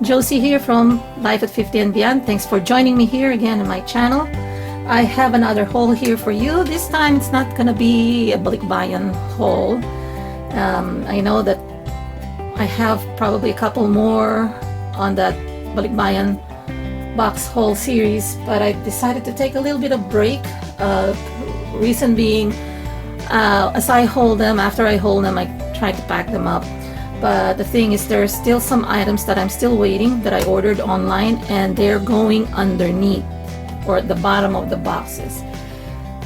Josie here from Life at 50 and Beyond. Thanks for joining me here again on my channel. I have another haul here for you. This time it's not gonna be a balikbayan haul. I know that I have probably a couple more on that balikbayan box haul series, but I decided to take a little bit of break. Reason being, as I hold them, after I hold them, I try to pack them up. But the thing is, there are still some items that I'm still waiting that I ordered online, and they're going underneath or at the bottom of the boxes.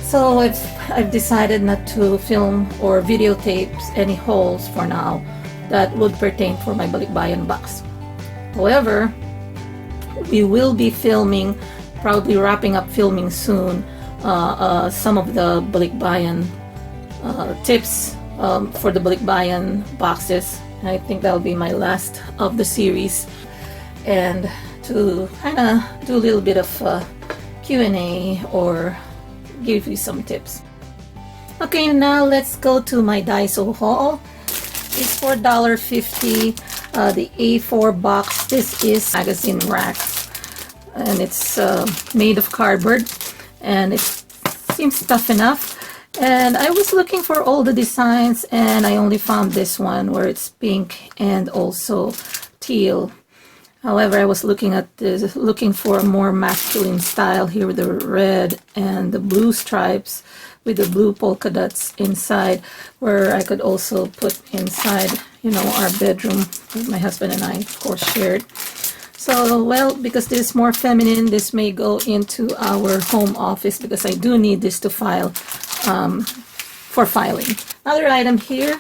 So I've decided not to film or videotape any hauls for now that would pertain for my balikbayan box. However, we will be filming, probably wrapping up filming soon, some of the balikbayan tips for the balikbayan boxes. I think that'll be my last of the series, and to kind of do a little bit of Q&A or give you some tips. Okay, now let's go to my Daiso haul. It's for $1.50, the A4 box. This is magazine rack, and it's made of cardboard, and it seems tough enough. And I was looking for all the designs, and I only found this one where it's pink and also teal. However, I was looking for a more masculine style here with the red and the blue stripes with the blue polka dots inside, where I could also put inside, you know, our bedroom that my husband and I, of course, shared. So, well, because this is more feminine, this may go into our home office because I do need this to file for filing. Another item here,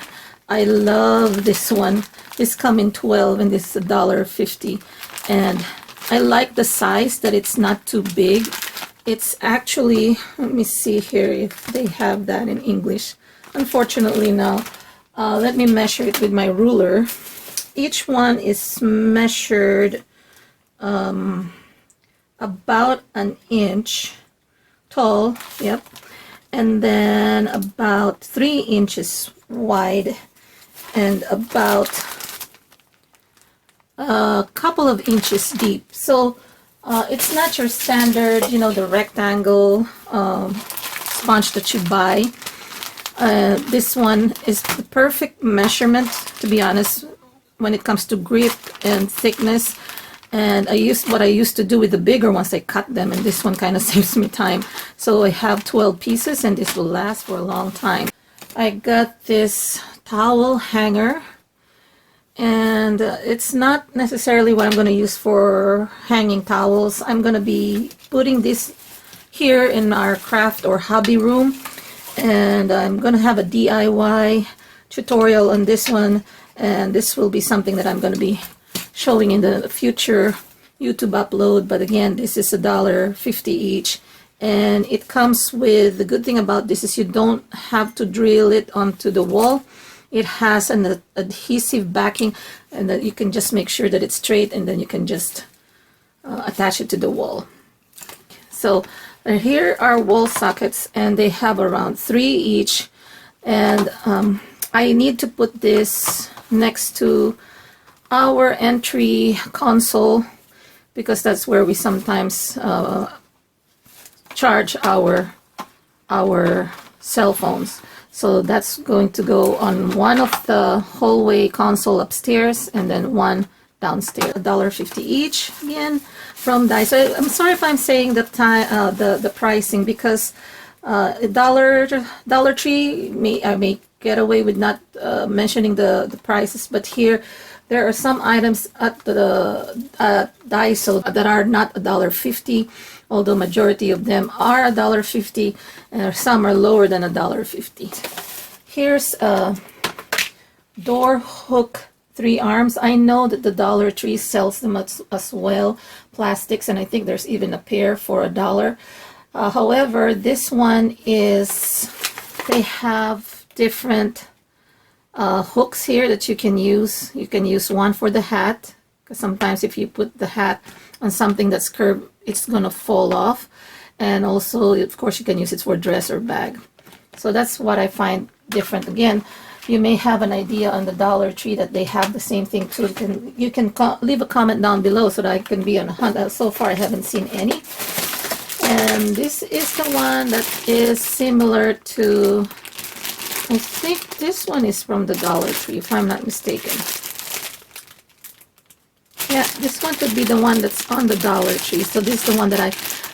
I love this one. This comes in 12 and this is $1.50. And I like the size, that it's not too big. It's actually, let me see here if they have that in English. Unfortunately, no. Let me measure it with my ruler. Each one is measured about an inch tall, yep, and then about 3 inches wide, and about a couple of inches deep. So it's not your standard, you know, the rectangle sponge that you buy. This one is the perfect measurement, to be honest, when it comes to grip and thickness. And what I used to do with the bigger ones, I cut them, and this one kind of saves me time. So I have 12 pieces, and this will last for a long time. I got this towel hanger, and it's not necessarily what I'm going to use for hanging towels. I'm going to be putting this here in our craft or hobby room, and I'm going to have a DIY tutorial on this one, and this will be something that I'm going to be showing in the future YouTube upload. But again, this is $1.50 each, and it comes with, the good thing about this is you don't have to drill it onto the wall. It has an adhesive backing, and that you can just make sure that it's straight, and then you can just attach it to the wall. So here are wall sockets, and they have around 3 each, and I need to put this next to our entry console because that's where we sometimes charge our cell phones. So that's going to go on one of the hallway console upstairs, and then one downstairs. $1.50 each, again from Daiso. I'm sorry if I'm saying the pricing, because Dollar Tree, I may get away with not mentioning the prices, but here there are some items at the Daiso that are not $1.50, although majority of them are $1.50, and some are lower than $1.50. Here's a door hook 3 arms. I know that the Dollar Tree sells them as well, plastics, and I think there's even a pair for $1. However, this one is, they have different hooks here that you can use. You can use one for the hat, because sometimes if you put the hat on something that's curved, it's gonna fall off. And also, of course, you can use it for dress or bag. So that's what I find different. Again, you may have an idea on the Dollar Tree that they have the same thing too. You can leave a comment down below so that I can be on a hunt. So far I haven't seen any. And this is the one that is similar to, I think this one is from the Dollar Tree, if I'm not mistaken. Yeah, this one could be the one that's on the Dollar Tree. So this is the one that I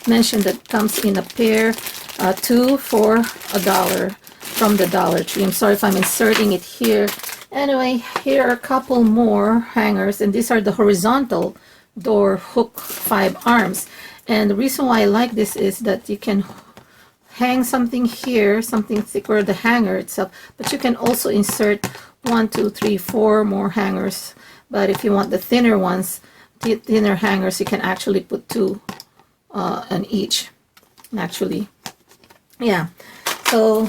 mentioned that comes in a pair, 2 for $1 from the Dollar Tree. I'm sorry if I'm inserting it here. Anyway, here are a couple more hangers, and these are the horizontal door hook 5 arms. And the reason why I like this is that you can hang something here, something thicker, the hanger itself, but you can also insert 1, 2, 3, 4 more hangers. But if you want the thinner ones, thinner hangers, you can actually put 2 on each. Actually, yeah. So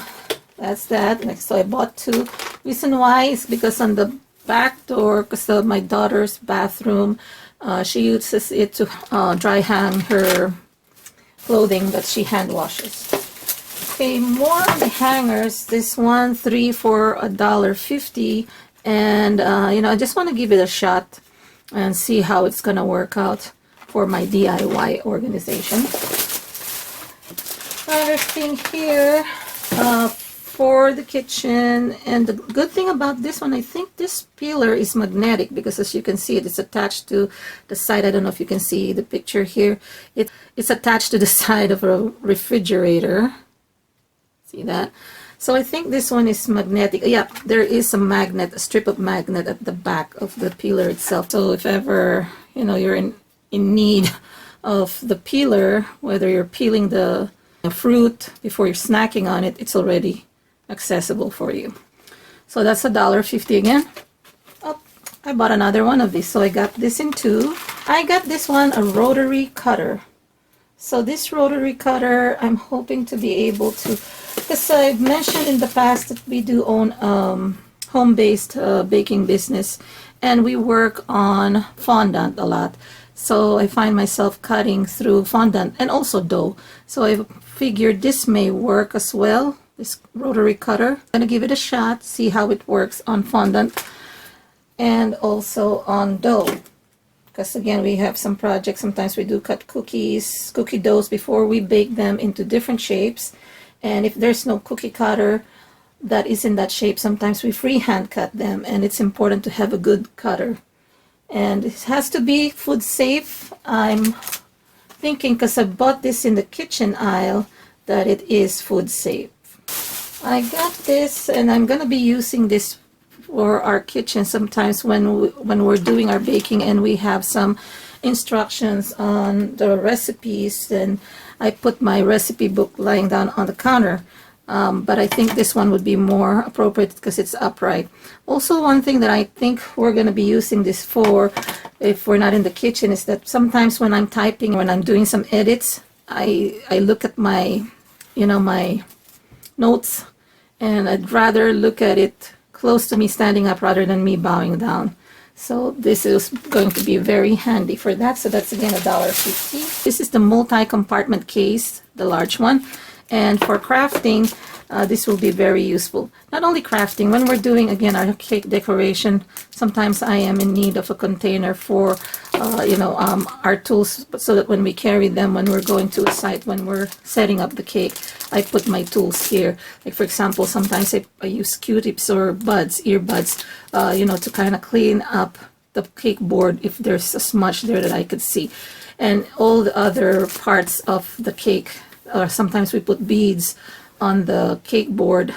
that's that. So I bought 2. Reason why is because on the back door, because of my daughter's bathroom, she uses it to dry hang her clothing that she hand washes. Okay, more on the hangers. This one, 3 for $1.50. And, you know, I just want to give it a shot and see how it's going to work out for my DIY organization. Another thing here for the kitchen. And the good thing about this one, I think this peeler is magnetic because as you can see, it's attached to the side. I don't know if you can see the picture here. It's attached to the side of a refrigerator. See that? So I think this one is magnetic. Yeah, there is a magnet, a strip of magnet at the back of the peeler itself. So if ever, you know, you're in need of the peeler, whether you're peeling the fruit before you're snacking on it, it's already accessible for you. So that's $1.50 again. Oh, I bought another one of these. So I got this in 2. I got this one, a rotary cutter. So this rotary cutter, I'm hoping to be able to, because I've mentioned in the past that we do own home-based baking business, and we work on fondant a lot. So I find myself cutting through fondant and also dough. So I figured this may work as well, this rotary cutter. I'm going to give it a shot, see how it works on fondant and also on dough. Because again, we have some projects, sometimes we do cut cookie doughs before we bake them into different shapes. And if there's no cookie cutter that is in that shape, sometimes we freehand cut them, and it's important to have a good cutter. And it has to be food safe. I'm thinking, because I bought this in the kitchen aisle, that it is food safe. I got this, and I'm going to be using this for our kitchen sometimes when we're doing our baking and we have some instructions on the recipes, and I put my recipe book lying down on the counter. But I think this one would be more appropriate because it's upright. Also, one thing that I think we're going to be using this for, if we're not in the kitchen, is that sometimes when I'm typing, when I'm doing some edits, I look at my, you know, my notes, and I'd rather look at it close to me standing up rather than me bowing down. So this is going to be very handy for that. So that's again $1.50. This is the multi-compartment case, the large one. And for crafting, this will be very useful. Not only crafting, when we're doing, again, our cake decoration, sometimes I am in need of a container for, our tools, so that when we carry them, when we're going to a site, when we're setting up the cake, I put my tools here. Like, for example, sometimes I use Q-tips or earbuds, to kind of clean up the cake board if there's a smudge there that I could see. And all the other parts of the cake, sometimes we put beads on the cake board,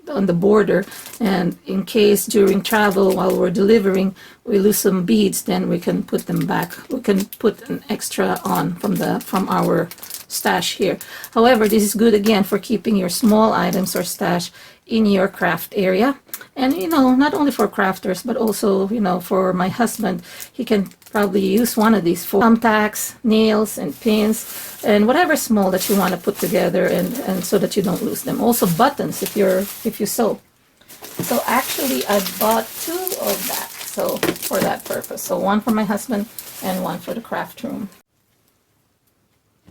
on the border, and in case during travel while we're delivering we lose some beads, then we can put them back. We can put an extra on from our stash here. However, this is good again for keeping your small items or stash in your craft area. And not only for crafters, but also for my husband. He can probably use one of these for thumbtacks, nails, and pins, and whatever small that you want to put together, and so that you don't lose them. Also buttons if you sew. So actually I bought 2 of that, so for that purpose. So one for my husband and one for the craft room.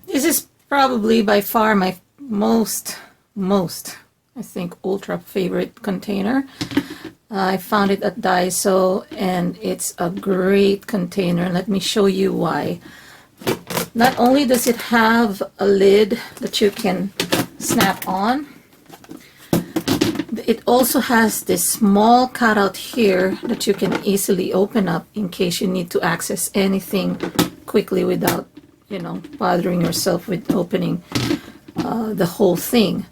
This is probably by far my most I think ultra favorite container. I found it at Daiso, and it's a great container. Let me show you why. Not only does it have a lid that you can snap on, it also has this small cutout here that you can easily open up in case you need to access anything quickly without, you know, bothering yourself with opening the whole thing.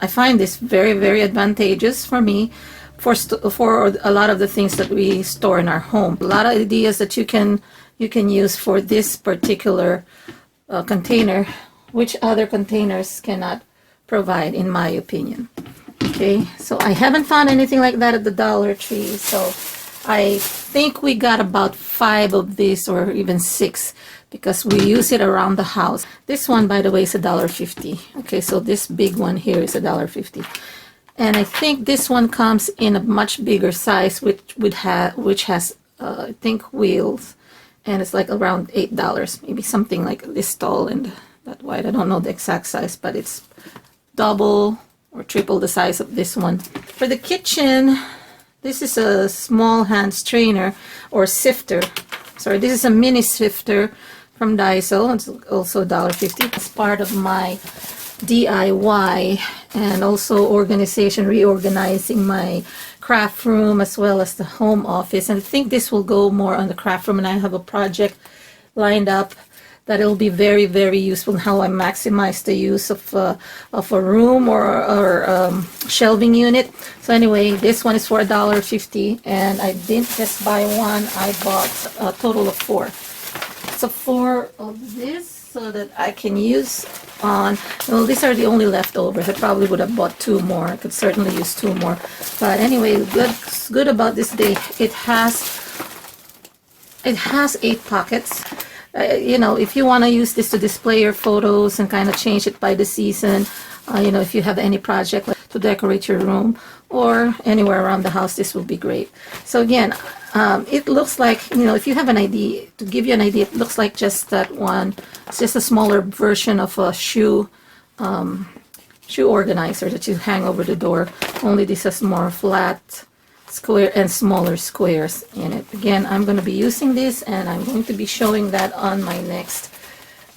I find this very, very advantageous for me for a lot of the things that we store in our home. A lot of ideas that you can use for this particular container, which other containers cannot provide, in my opinion. Okay, so I haven't found anything like that at the Dollar Tree, so I think we got about 5 of these, or even 6, because we use it around the house. This one, by the way, is $1.50. Okay, so this big one here is $1.50. And I think this one comes in a much bigger size, which has I think wheels, and it's like around $8, maybe something like this tall and that wide. I don't know the exact size, but it's double or triple the size of this one. For the kitchen, this is a small hand strainer or sifter. Sorry, this is a mini sifter from Daiso. It's also $1.50. It's part of my DIY and also reorganizing my craft room as well as the home office. And I think this will go more on the craft room, and I have a project lined up that it'll be very, very useful in how I maximize the use of a room or shelving unit. So anyway, this one is for $1.50, and I didn't just buy one, I bought a total of 4. So 4 of this so that I can use on, well, these are the only leftovers. I probably would have bought 2 more. I could certainly use 2 more. But anyway, good about this day, it has 8 pockets. You know, if you want to use this to display your photos and kind of change it by the season, you know, if you have any project like to decorate your room or anywhere around the house, this will be great. So again, it looks like, you know, if you have an idea, to give you an idea, it looks like just that one. It's just a smaller version of a shoe organizer that you hang over the door. Only this has more flat square and smaller squares in it. Again, I'm going to be using this, and I'm going to be showing that on my next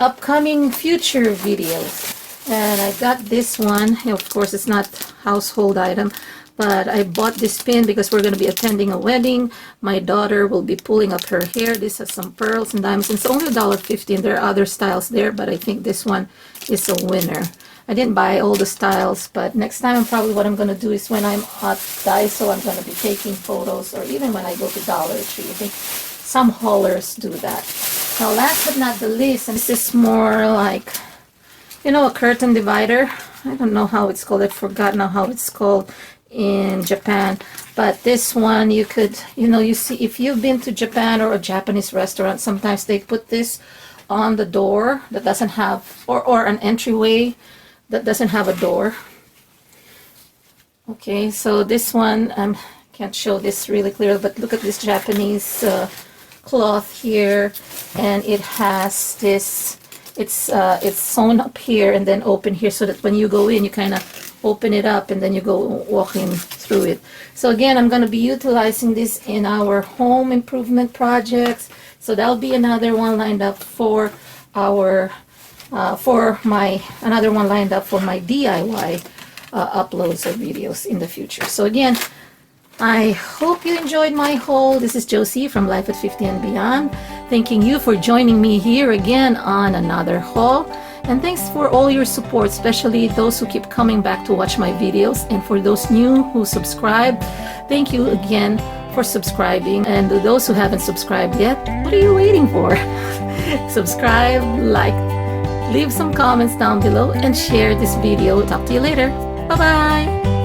upcoming future videos. And I got this one. Of course, it's not household item, but I bought this pin because we're going to be attending a wedding. My daughter will be pulling up her hair. This has some pearls and diamonds. It's only $1.50, and there are other styles there, but I think this one is a winner. I didn't buy all the styles, but next time what I'm going to do is when I'm at Daiso, I'm going to be taking photos, or even when I go to Dollar Tree. I think some haulers do that. Now, last but not the least, and this is more like, you know, a curtain divider. I don't know how it's called. I've forgotten now how it's called in Japan. But this one, you could, you know, you see, if you've been to Japan or a Japanese restaurant, sometimes they put this on the door that doesn't have, or an entryway that doesn't have a door. Okay, so this one, can't show this really clearly, but look at this Japanese cloth here, and it has this, it's sewn up here and then open here, so that when you go in, you kind of open it up and then you go walking through it. So again, I'm going to be utilizing this in our home improvement projects. So that'll be another one lined up for our another one lined up for my DIY uploads or videos in the future. So again, I hope you enjoyed my haul. This is Josie from Life at 50 and Beyond. Thanking you for joining me here again on another haul. And thanks for all your support, especially those who keep coming back to watch my videos. And for those new who subscribe, thank you again for subscribing. And to those who haven't subscribed yet, what are you waiting for? Subscribe, like, leave some comments down below, and share this video. Talk to you later. Bye-bye.